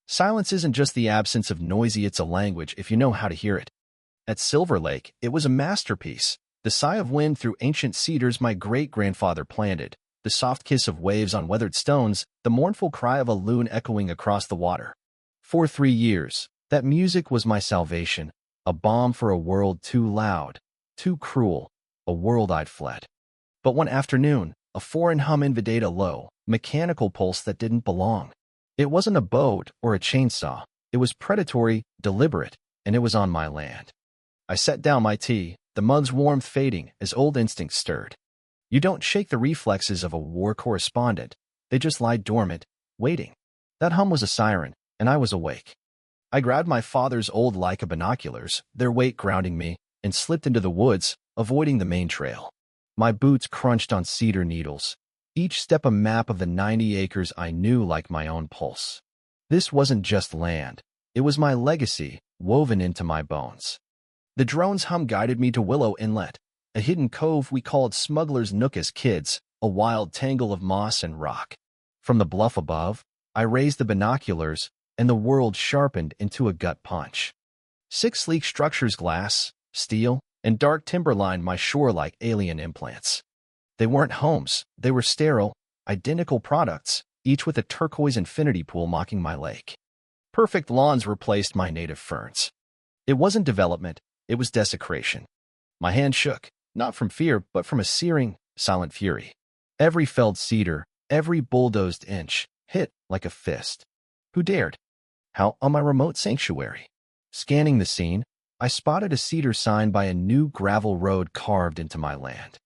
Silence isn't just the absence of noisy, it's a language if you know how to hear it. At Silver Lake, it was a masterpiece. The sigh of wind through ancient cedars my great-grandfather planted, the soft kiss of waves on weathered stones, the mournful cry of a loon echoing across the water. For 3 years, that music was my salvation, a balm for a world too loud, too cruel, a world I'd fled. But one afternoon, a foreign hum invaded a low, mechanical pulse that didn't belong. It wasn't a boat or a chainsaw. It was predatory, deliberate, and it was on my land. I set down my tea, the mug's warmth fading as old instincts stirred. You don't shake the reflexes of a war correspondent. They just lie dormant, waiting. That hum was a siren, and I was awake. I grabbed my father's old Leica binoculars, their weight grounding me, and slipped into the woods, avoiding the main trail. My boots crunched on cedar needles, each step a map of the 90 acres I knew like my own pulse. This wasn't just land. It was my legacy, woven into my bones. The drone's hum guided me to Willow Inlet, a hidden cove we called Smuggler's Nook as kids, a wild tangle of moss and rock. From the bluff above, I raised the binoculars, and the world sharpened into a gut punch. 6 sleek structures, glass, steel, and dark timber lined my shore like alien implants. They weren't homes, they were sterile, identical products, each with a turquoise infinity pool mocking my lake. Perfect lawns replaced my native ferns. It wasn't development, it was desecration. My hand shook, not from fear, but from a searing, silent fury. Every felled cedar, every bulldozed inch, hit like a fist. Who dared? How on my remote sanctuary? Scanning the scene, I spotted a cedar sign by a new gravel road carved into my land.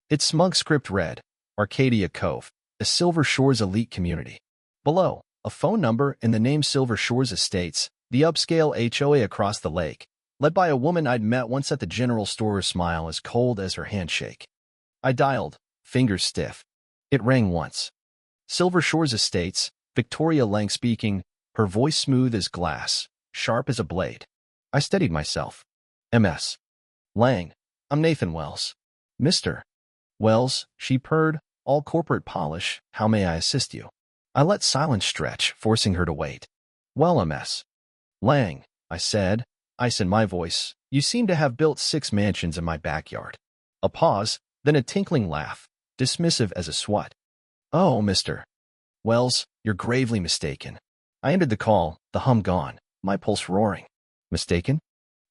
Its smug script read, Arcadia Cove, a Silver Shores elite community. Below, a phone number and the name Silver Shores Estates, the upscale HOA across the lake, led by a woman I'd met once at the general store, her smile as cold as her handshake. I dialed, fingers stiff. It rang once. Silver Shores Estates, Victoria Lang speaking, her voice smooth as glass, sharp as a blade. I steadied myself. MS. Lang, I'm Nathan Wells. Mr. Wells, she purred, all corporate polish, how may I assist you? I let silence stretch, forcing her to wait. Well, MS. Lang, I said, ice in my voice, you seem to have built 6 mansions in my backyard. A pause, then a tinkling laugh, dismissive as a swat. Oh, Mr. Wells, you're gravely mistaken. I ended the call, the hum gone, my pulse roaring. Mistaken?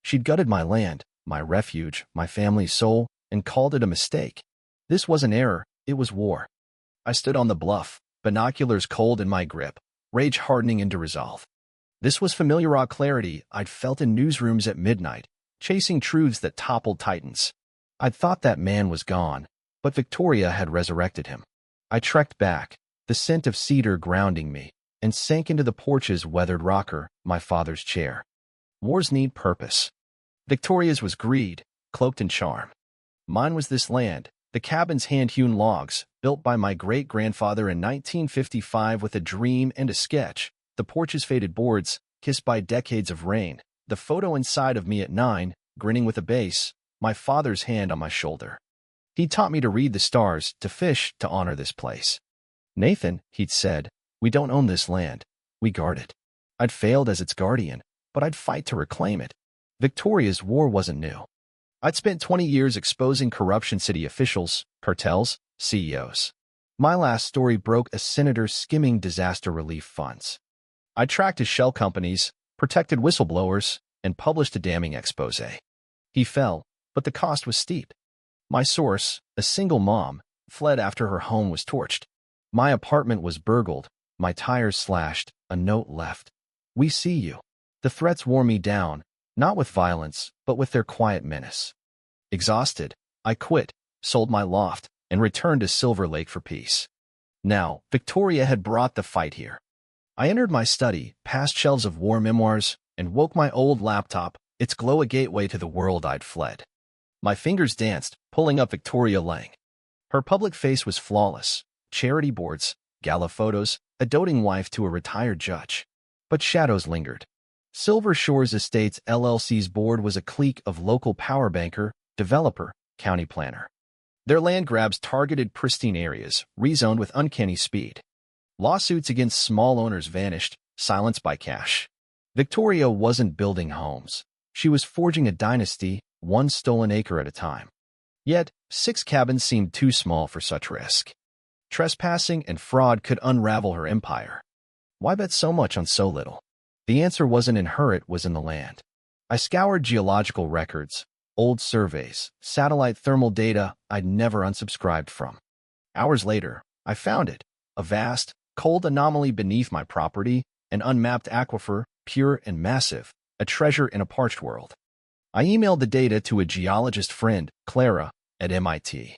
She'd gutted my land, my refuge, my family's soul, and called it a mistake. This was an error, it was war. I stood on the bluff, binoculars cold in my grip, rage hardening into resolve. This was familiar raw clarity I'd felt in newsrooms at midnight, chasing truths that toppled titans. I'd thought that man was gone, but Victoria had resurrected him. I trekked back, the scent of cedar grounding me, and sank into the porch's weathered rocker, my father's chair. Wars need purpose. Victoria's was greed, cloaked in charm. Mine was this land, the cabin's hand-hewn logs, built by my great-grandfather in 1955 with a dream and a sketch, the porch's faded boards, kissed by decades of rain, the photo inside of me at 9, grinning with a bass, my father's hand on my shoulder. He taught me to read the stars, to fish, to honor this place. Nathan, he'd said, we don't own this land, we guard it. I'd failed as its guardian, but I'd fight to reclaim it. Victoria's war wasn't new. I'd spent 20 years exposing corruption, city officials, cartels, CEOs. My last story broke a senator skimming disaster relief funds. I tracked his shell companies, protected whistleblowers, and published a damning expose. He fell, but the cost was steep. My source, a single mom, fled after her home was torched. My apartment was burgled, my tires slashed, a note left. We see you. The threats wore me down, not with violence, but with their quiet menace. Exhausted, I quit, sold my loft, and returned to Silver Lake for peace. Now, Victoria had brought the fight here. I entered my study, past shelves of war memoirs, and woke my old laptop, its glow a gateway to the world I'd fled. My fingers danced, pulling up Victoria Lang. Her public face was flawless. Charity boards, gala photos, a doting wife to a retired judge. But shadows lingered. Silver Shores Estates LLC's board was a clique of local power banker, developer, county planner. Their land grabs targeted pristine areas, rezoned with uncanny speed. Lawsuits against small owners vanished, silenced by cash. Victoria wasn't building homes. She was forging a dynasty, one stolen acre at a time. Yet, 6 cabins seemed too small for such risk. Trespassing and fraud could unravel her empire. Why bet so much on so little? The answer wasn't in her, it was in the land. I scoured geological records, old surveys, satellite thermal data I'd never unsubscribed from. Hours later, I found it, a vast, cold anomaly beneath my property, an unmapped aquifer, pure and massive, a treasure in a parched world. I emailed the data to a geologist friend, Clara, at MIT.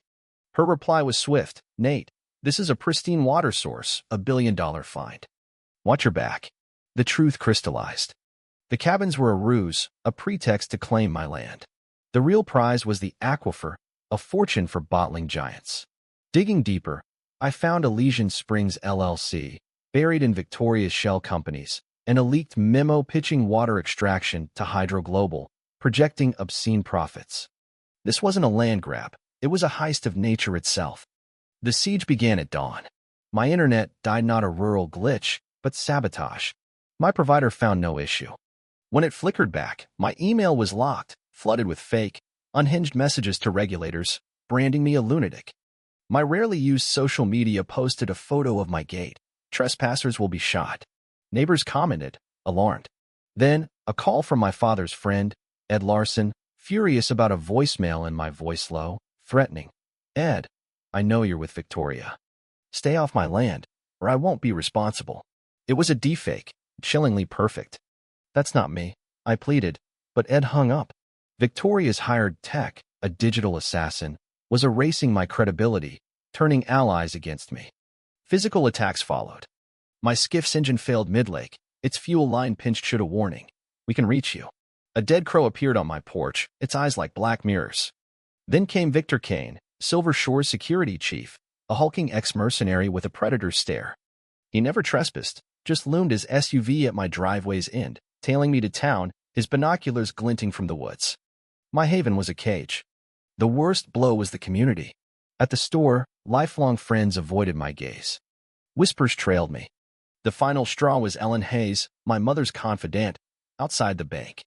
Her reply was swift. Nate, this is a pristine water source, $1 billion find. Watch your back. The truth crystallized. The cabins were a ruse, a pretext to claim my land. The real prize was the aquifer, a fortune for bottling giants. Digging deeper, I found Elysian Springs LLC, buried in Victoria's shell companies, and a leaked memo pitching water extraction to Hydro Global, projecting obscene profits. This wasn't a land grab, it was a heist of nature itself. The siege began at dawn. My internet died, not a rural glitch, but sabotage. My provider found no issue. When it flickered back, my email was locked, flooded with fake, unhinged messages to regulators, branding me a lunatic. My rarely used social media posted a photo of my gate. Trespassers will be shot. Neighbors commented, alarmed. Then, a call from my father's friend, Ed Larson, furious about a voicemail in my voice low, threatening. Ed, I know you're with Victoria. Stay off my land, or I won't be responsible. It was a deepfake, chillingly perfect. That's not me, I pleaded, but Ed hung up. Victoria's hired tech, a digital assassin, was erasing my credibility, turning allies against me. Physical attacks followed. My skiff's engine failed mid-lake, its fuel line pinched. Should a warning. We can reach you. A dead crow appeared on my porch, its eyes like black mirrors. Then came Victor Kane, Silver Shore's security chief, a hulking ex-mercenary with a predator's stare. He never trespassed, just loomed his SUV at my driveway's end, tailing me to town, his binoculars glinting from the woods. My haven was a cage. The worst blow was the community. At the store, lifelong friends avoided my gaze. Whispers trailed me. The final straw was Ellen Hayes, my mother's confidant, outside the bank.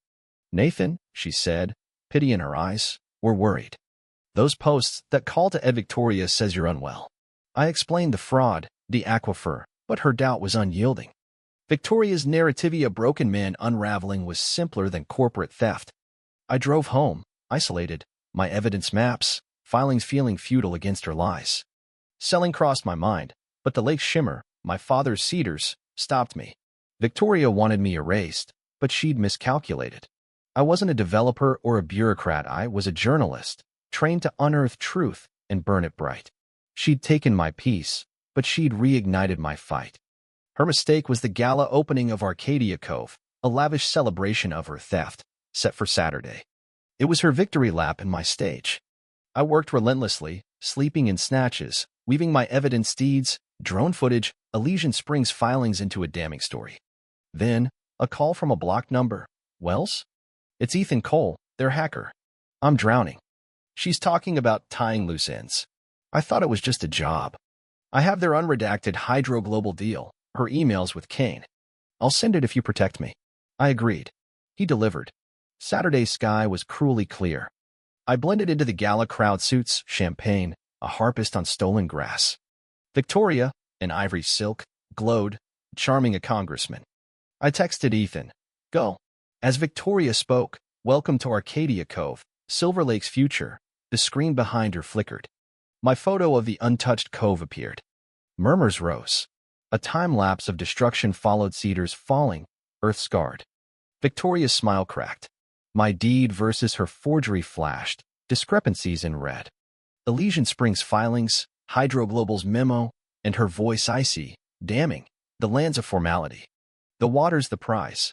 Nathan, she said, pity in her eyes, we're worried. Those posts, that call to Ed Victoria says you're unwell. I explained the fraud, the aquifer, but her doubt was unyielding. Victoria's narrative, a broken man unraveling, was simpler than corporate theft. I drove home, isolated, my evidence maps, filings feeling futile against her lies. Selling crossed my mind, but the lake's shimmer, my father's cedars, stopped me. Victoria wanted me erased, but she'd miscalculated. I wasn't a developer or a bureaucrat, I was a journalist, trained to unearth truth and burn it bright. She'd taken my peace, but she'd reignited my fight. Her mistake was the gala opening of Arcadia Cove, a lavish celebration of her theft, set for Saturday. It was her victory lap and my stage. I worked relentlessly, sleeping in snatches, weaving my evidence deeds, drone footage, Elysian Springs filings into a damning story. Then, a call from a blocked number. Wells? It's Ethan Cole, their hacker. I'm drowning. She's talking about tying loose ends. I thought it was just a job. I have their unredacted Hydro Global deal, her emails with Kane. I'll send it if you protect me. I agreed. He delivered. Saturday's sky was cruelly clear. I blended into the gala crowd, suits, champagne, a harpist on stolen grass. Victoria, in ivory silk, glowed, charming a congressman. I texted Ethan, go. As Victoria spoke, welcome to Arcadia Cove, Silver Lake's future, the screen behind her flickered. My photo of the untouched cove appeared. Murmurs rose. A time-lapse of destruction followed, cedars falling, earth scarred. Victoria's smile cracked. My deed versus her forgery flashed, discrepancies in red. Elysian Springs filings, Hydro Global's memo, and her voice icy, damning. The land's a formality. The water's the prize.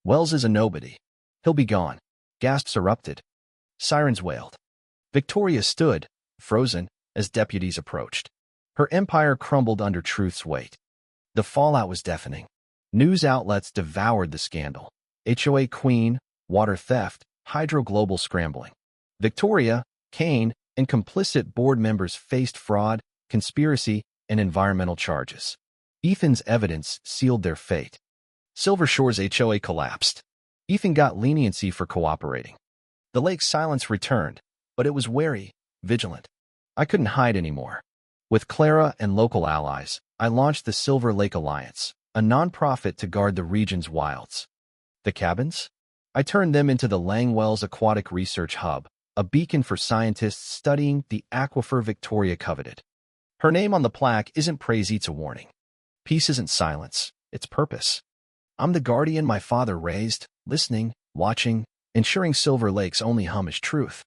Wells is a nobody. He'll be gone. Gasps erupted. Sirens wailed. Victoria stood, frozen, as deputies approached. Her empire crumbled under truth's weight. The fallout was deafening. News outlets devoured the scandal. HOA queen, water theft, Hydro Global scrambling. Victoria, Kane, and complicit board members faced fraud, conspiracy, and environmental charges. Ethan's evidence sealed their fate. Silver Shore's HOA collapsed. Ethan got leniency for cooperating. The lake's silence returned, but it was wary, vigilant. I couldn't hide anymore. With Clara and local allies, I launched the Silver Lake Alliance, a nonprofit to guard the region's wilds. The cabins? I turned them into the Langwell's Aquatic Research Hub, a beacon for scientists studying the aquifer Victoria coveted. Her name on the plaque isn't praise, it's a warning. Peace isn't silence, it's purpose. I'm the guardian my father raised, listening, watching, ensuring Silver Lake's only hum is truth.